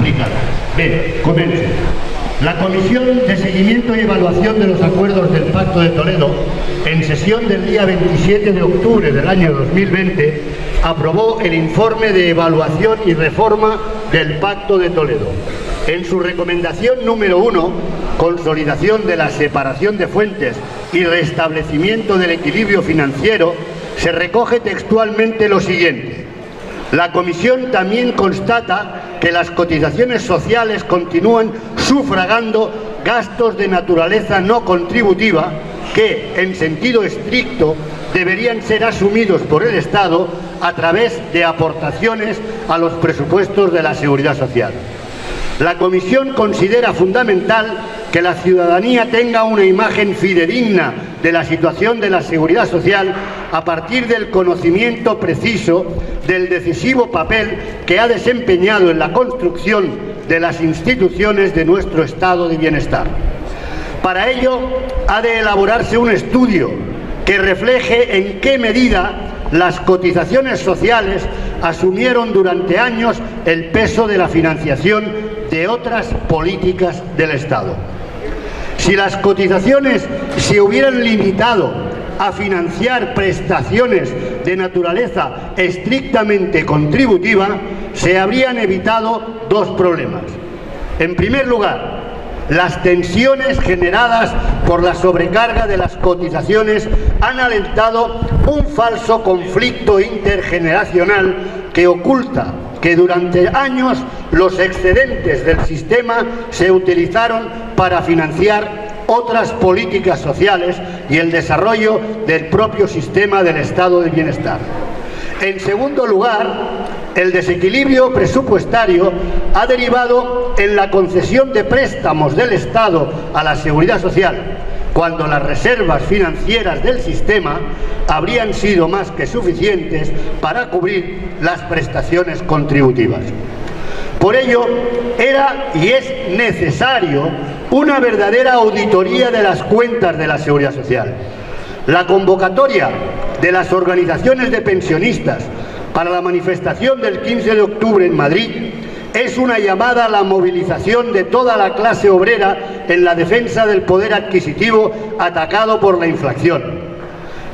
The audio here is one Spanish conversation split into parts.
explicado. Bien, comienzo. La Comisión de Seguimiento y Evaluación de los Acuerdos del Pacto de Toledo, en sesión del día 27 de octubre del año 2020, aprobó el informe de evaluación y reforma del Pacto de Toledo. En su recomendación número 1, consolidación de la separación de fuentes y restablecimiento del equilibrio financiero, se recoge textualmente lo siguiente: la Comisión también constata que las cotizaciones sociales continúan sufragando gastos de naturaleza no contributiva que, en sentido estricto, deberían ser asumidos por el Estado a través de aportaciones a los presupuestos de la Seguridad Social. La Comisión considera fundamental que la ciudadanía tenga una imagen fidedigna de la situación de la Seguridad Social a partir del conocimiento preciso del decisivo papel que ha desempeñado en la construcción de las instituciones de nuestro estado de bienestar. Para ello, ha de elaborarse un estudio que refleje en qué medida las cotizaciones sociales asumieron durante años el peso de la financiación de otras políticas del Estado. Si las cotizaciones se hubieran limitado a financiar prestaciones de naturaleza estrictamente contributiva, se habrían evitado dos problemas. En primer lugar, las tensiones generadas por la sobrecarga de las cotizaciones han alentado un falso conflicto intergeneracional que oculta que durante años los excedentes del sistema se utilizaron para financiar otras políticas sociales y el desarrollo del propio sistema del estado de bienestar. En segundo lugar, el desequilibrio presupuestario ha derivado en la concesión de préstamos del Estado a la Seguridad Social, cuando las reservas financieras del sistema habrían sido más que suficientes para cubrir las prestaciones contributivas. Por ello, era y es necesario una verdadera auditoría de las cuentas de la Seguridad Social. La convocatoria de las organizaciones de pensionistas para la manifestación del 15 de octubre en Madrid es una llamada a la movilización de toda la clase obrera en la defensa del poder adquisitivo atacado por la inflación.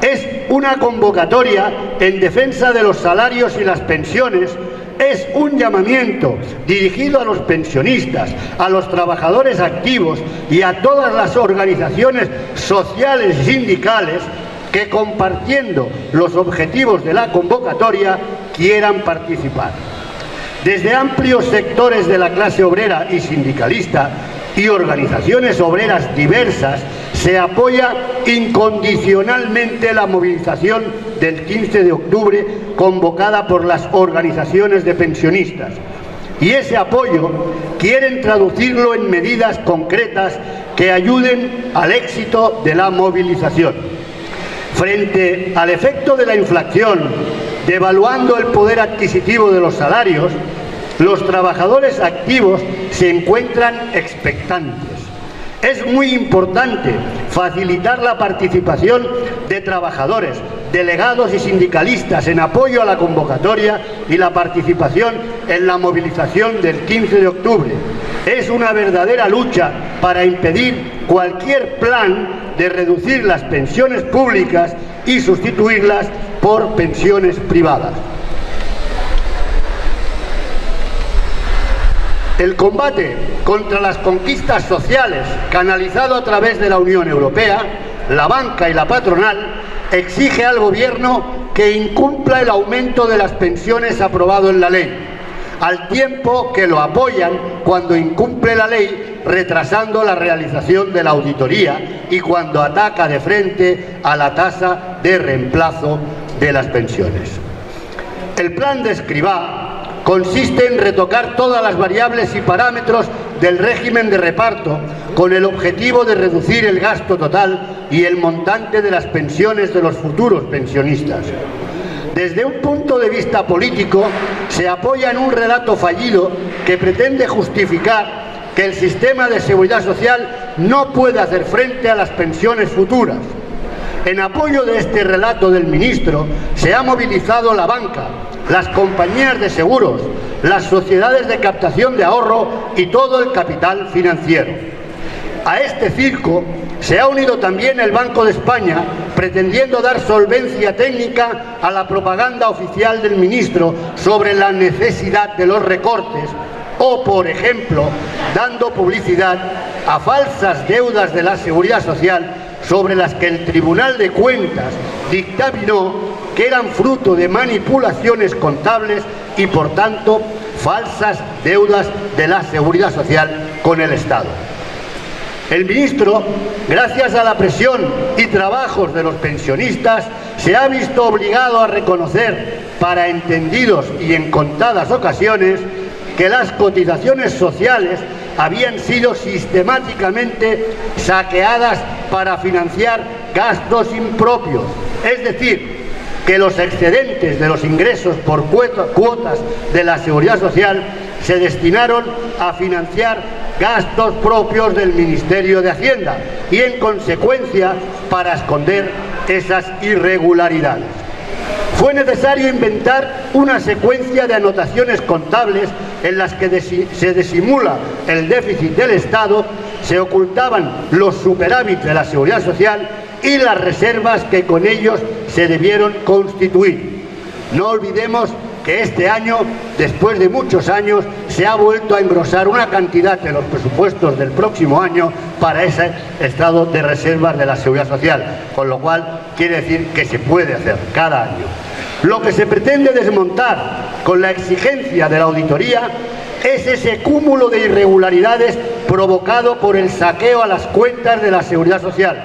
Es una convocatoria en defensa de los salarios y las pensiones. Es un llamamiento dirigido a los pensionistas, a los trabajadores activos y a todas las organizaciones sociales y sindicales que, compartiendo los objetivos de la convocatoria, quieran participar. Desde amplios sectores de la clase obrera y sindicalista y organizaciones obreras diversas se apoya incondicionalmente la movilización del 15 de octubre convocada por las organizaciones de pensionistas. Y ese apoyo quieren traducirlo en medidas concretas que ayuden al éxito de la movilización. Frente al efecto de la inflación, devaluando el poder adquisitivo de los salarios, los trabajadores activos se encuentran expectantes. Es muy importante facilitar la participación de trabajadores, delegados y sindicalistas en apoyo a la convocatoria y la participación en la movilización del 15 de octubre. Es una verdadera lucha para impedir cualquier plan de reducir las pensiones públicas y sustituirlas por pensiones privadas. El combate contra las conquistas sociales, canalizado a través de la Unión Europea, la banca y la patronal, exige al Gobierno que incumpla el aumento de las pensiones aprobado en la ley, al tiempo que lo apoyan cuando incumple la ley, retrasando la realización de la auditoría y cuando ataca de frente a la tasa de reemplazo de las pensiones. El plan de Escrivá consiste en retocar todas las variables y parámetros del régimen de reparto con el objetivo de reducir el gasto total y el montante de las pensiones de los futuros pensionistas. Desde un punto de vista político, se apoya en un relato fallido que pretende justificar que el sistema de seguridad social no puede hacer frente a las pensiones futuras. En apoyo de este relato del ministro, se ha movilizado la banca, las compañías de seguros, las sociedades de captación de ahorro y todo el capital financiero. A este circo se ha unido también el Banco de España, pretendiendo dar solvencia técnica a la propaganda oficial del ministro sobre la necesidad de los recortes o, por ejemplo, dando publicidad a falsas deudas de la Seguridad Social sobre las que el Tribunal de Cuentas dictaminó que eran fruto de manipulaciones contables y, por tanto, falsas deudas de la Seguridad Social con el Estado. El ministro, gracias a la presión y trabajos de los pensionistas, se ha visto obligado a reconocer, para entendidos y en contadas ocasiones, que las cotizaciones sociales habían sido sistemáticamente saqueadas para financiar gastos impropios, es decir, que los excedentes de los ingresos por cuotas de la Seguridad Social se destinaron a financiar gastos propios del Ministerio de Hacienda y, en consecuencia, para esconder esas irregularidades. Fue necesario inventar una secuencia de anotaciones contables en las que se disimula el déficit del Estado, se ocultaban los superávits de la Seguridad Social y las reservas que con ellos se debieron constituir. No olvidemos que este año, después de muchos años, se ha vuelto a engrosar una cantidad de los presupuestos del próximo año para ese estado de reservas de la Seguridad Social, con lo cual quiere decir que se puede hacer cada año. Lo que se pretende desmontar con la exigencia de la auditoría es ese cúmulo de irregularidades provocado por el saqueo a las cuentas de la Seguridad Social,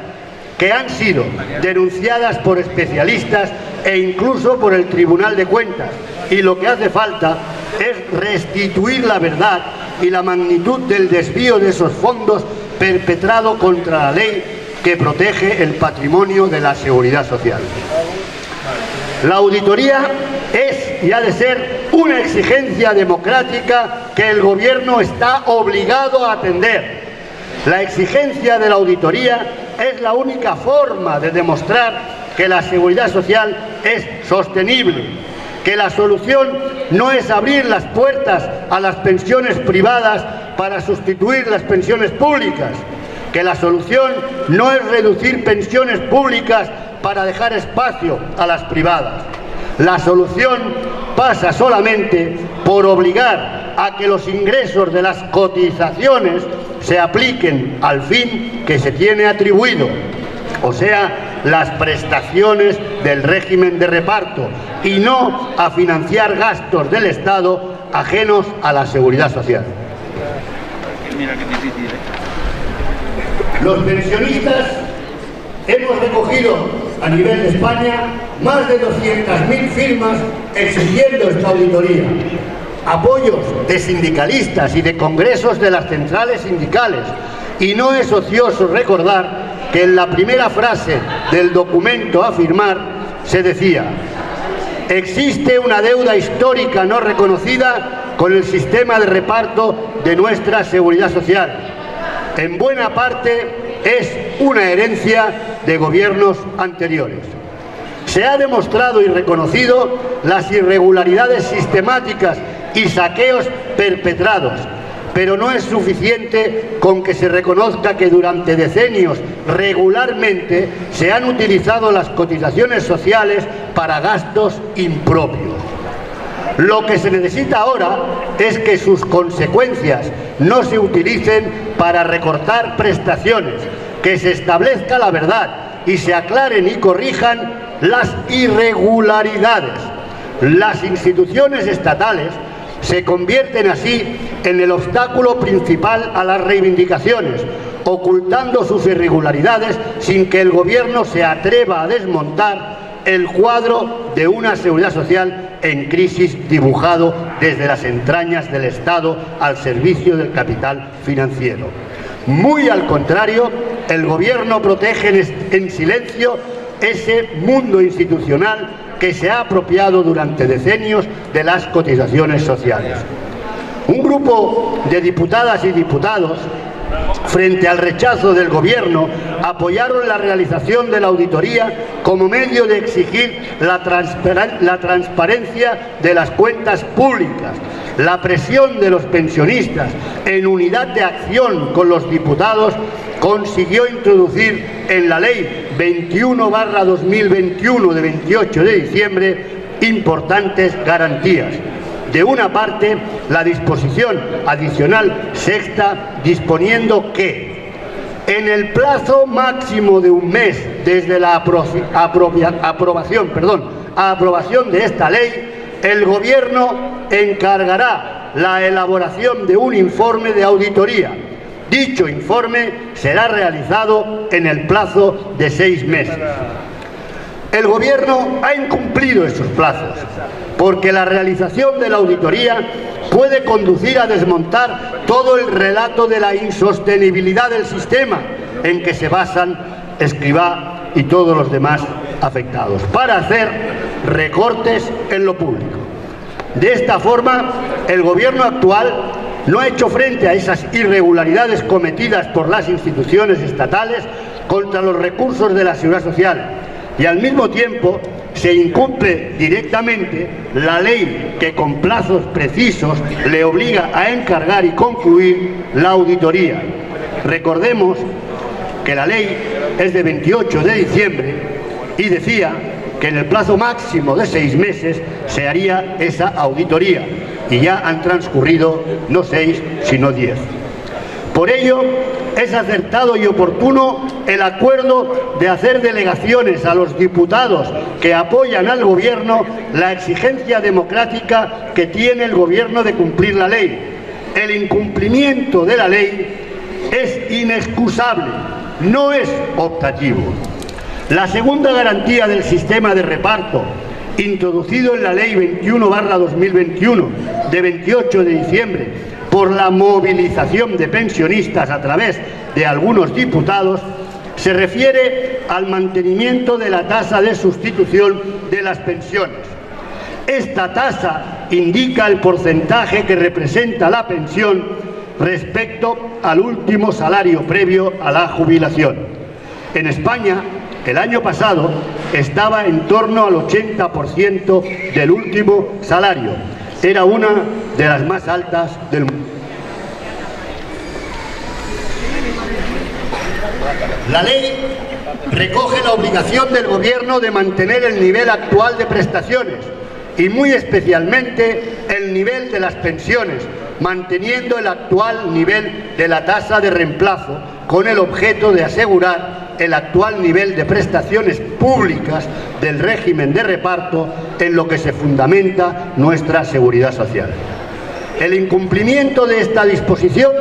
que han sido denunciadas por especialistas e incluso por el Tribunal de Cuentas, y lo que hace falta es restituir la verdad y la magnitud del desvío de esos fondos perpetrado contra la ley que protege el patrimonio de la Seguridad Social. La auditoría es y ha de ser una exigencia democrática que el Gobierno está obligado a atender. La exigencia de la auditoría es la única forma de demostrar que la Seguridad Social es sostenible, que la solución no es abrir las puertas a las pensiones privadas para sustituir las pensiones públicas, que la solución no es reducir pensiones públicas para dejar espacio a las privadas. La solución pasa solamente por obligar a que los ingresos de las cotizaciones se apliquen al fin que se tiene atribuido, o sea, las prestaciones del régimen de reparto, y no a financiar gastos del Estado ajenos a la Seguridad Social. Mira qué difícil, Los pensionistas hemos recogido a nivel de España más de 200.000 firmas exigiendo esta auditoría. Apoyos de sindicalistas y de congresos de las centrales sindicales. Y no es ocioso recordar que en la primera frase del documento a firmar se decía: existe una deuda histórica no reconocida con el sistema de reparto de nuestra Seguridad Social. En buena parte es una herencia de gobiernos anteriores. Se ha demostrado y reconocido las irregularidades sistemáticas y saqueos perpetrados, pero no es suficiente con que se reconozca que durante decenios regularmente se han utilizado las cotizaciones sociales para gastos impropios. Lo que se necesita ahora es que sus consecuencias no se utilicen para recortar prestaciones, que se establezca la verdad y se aclaren y corrijan las irregularidades. Las instituciones estatales se convierten así en el obstáculo principal a las reivindicaciones, ocultando sus irregularidades sin que el Gobierno se atreva a desmontar el cuadro de una Seguridad Social en crisis dibujado desde las entrañas del Estado al servicio del capital financiero. Muy al contrario, el Gobierno protege en silencio ese mundo institucional que se ha apropiado durante decenios de las cotizaciones sociales. Un grupo de diputadas y diputados, frente al rechazo del Gobierno, apoyaron la realización de la auditoría como medio de exigir la transparencia de las cuentas públicas, La presión de los pensionistas en unidad de acción con los diputados consiguió introducir en la Ley 21/2021 de 28 de diciembre importantes garantías. De una parte, la disposición adicional sexta disponiendo que en el plazo máximo de un mes desde la aprobación de esta ley, el Gobierno encargará la elaboración de un informe de auditoría. Dicho informe será realizado en el plazo de 6 meses. El Gobierno ha incumplido esos plazos, porque la realización de la auditoría puede conducir a desmontar todo el relato de la insostenibilidad del sistema en que se basan Escrivá y todos los demás afectados, para hacer recortes en lo público. De esta forma, el Gobierno actual no ha hecho frente a esas irregularidades cometidas por las instituciones estatales contra los recursos de la Seguridad Social, y al mismo tiempo se incumple directamente la ley que con plazos precisos le obliga a encargar y concluir la auditoría. Recordemos que la ley es de 28 de diciembre y decía que en el plazo máximo de 6 meses se haría esa auditoría, y ya han transcurrido no 6 sino 10. Por ello, es acertado y oportuno el acuerdo de hacer delegaciones a los diputados que apoyan al Gobierno la exigencia democrática que tiene el Gobierno de cumplir la ley. El incumplimiento de la ley es inexcusable, no es optativo. La segunda garantía del sistema de reparto, introducido en la Ley 21/2021 de 28 de diciembre por la movilización de pensionistas a través de algunos diputados, se refiere al mantenimiento de la tasa de sustitución de las pensiones. Esta tasa indica el porcentaje que representa la pensión respecto al último salario previo a la jubilación. En España, el año pasado estaba en torno al 80% del último salario. Era una de las más altas del mundo. La ley recoge la obligación del Gobierno de mantener el nivel actual de prestaciones y muy especialmente el nivel de las pensiones, manteniendo el actual nivel de la tasa de reemplazo con el objeto de asegurar el actual nivel de prestaciones públicas del régimen de reparto en lo que se fundamenta nuestra seguridad social. El incumplimiento de esta disposición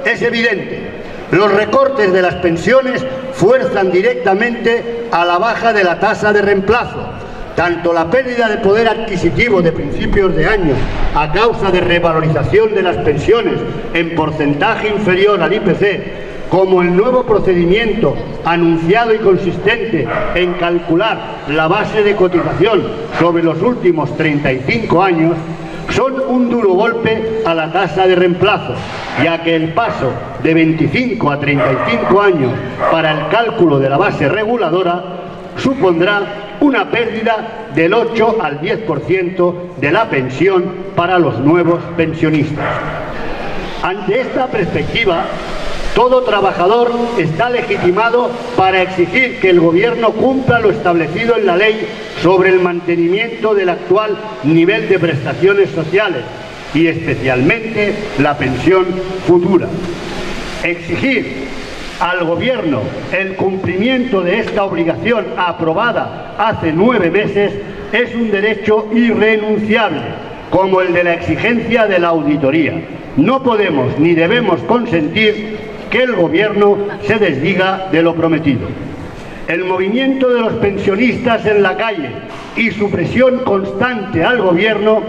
es evidente. Los recortes de las pensiones fuerzan directamente a la baja de la tasa de reemplazo. Tanto la pérdida de poder adquisitivo de principios de año a causa de revalorización de las pensiones en porcentaje inferior al IPC, como el nuevo procedimiento anunciado y consistente en calcular la base de cotización sobre los últimos 35 años, son un duro golpe a la tasa de reemplazo, ya que el paso de 25 a 35 años para el cálculo de la base reguladora supondrá una pérdida del 8 al 10% de la pensión para los nuevos pensionistas. Ante esta perspectiva, todo trabajador está legitimado para exigir que el Gobierno cumpla lo establecido en la ley sobre el mantenimiento del actual nivel de prestaciones sociales y especialmente la pensión futura. Exigir al Gobierno el cumplimiento de esta obligación aprobada hace 9 meses es un derecho irrenunciable, como el de la exigencia de la auditoría. No podemos ni debemos consentir que el Gobierno se desdiga de lo prometido. El movimiento de los pensionistas en la calle y su presión constante al Gobierno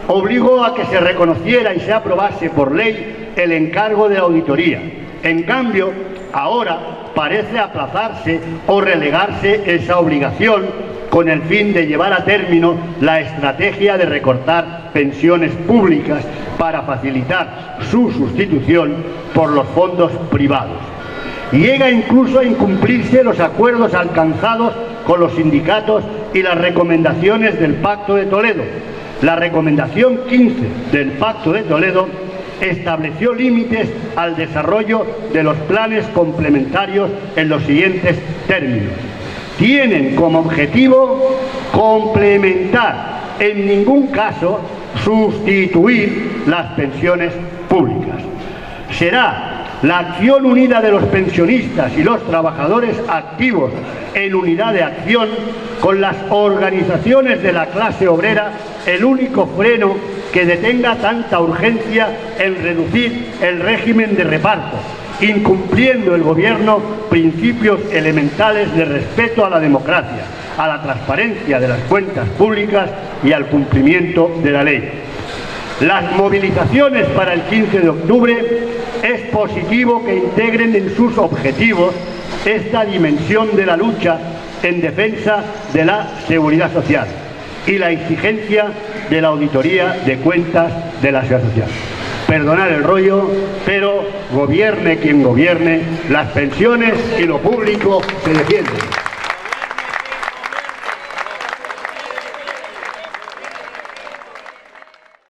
obligó a que se reconociera y se aprobase por ley el encargo de auditoría. En cambio, ahora parece aplazarse o relegarse esa obligación con el fin de llevar a término la estrategia de recortar pensiones públicas para facilitar su sustitución por los fondos privados. Llega incluso a incumplirse los acuerdos alcanzados con los sindicatos y las recomendaciones del Pacto de Toledo, La recomendación 15 del Pacto de Toledo estableció límites al desarrollo de los planes complementarios en los siguientes términos. Tienen como objetivo complementar, en ningún caso sustituir las pensiones públicas. Será la acción unida de los pensionistas y los trabajadores activos en unidad de acción con las organizaciones de la clase obrera el único freno que detenga tanta urgencia en reducir el régimen de reparto, incumpliendo el Gobierno principios elementales de respeto a la democracia, a la transparencia de las cuentas públicas y al cumplimiento de la ley. Las movilizaciones para el 15 de octubre es positivo que integren en sus objetivos esta dimensión de la lucha en defensa de la seguridad social y la exigencia de la auditoría de cuentas de la seguridad social. Perdonar el rollo, pero gobierne quien gobierne, las pensiones y lo público se defienden.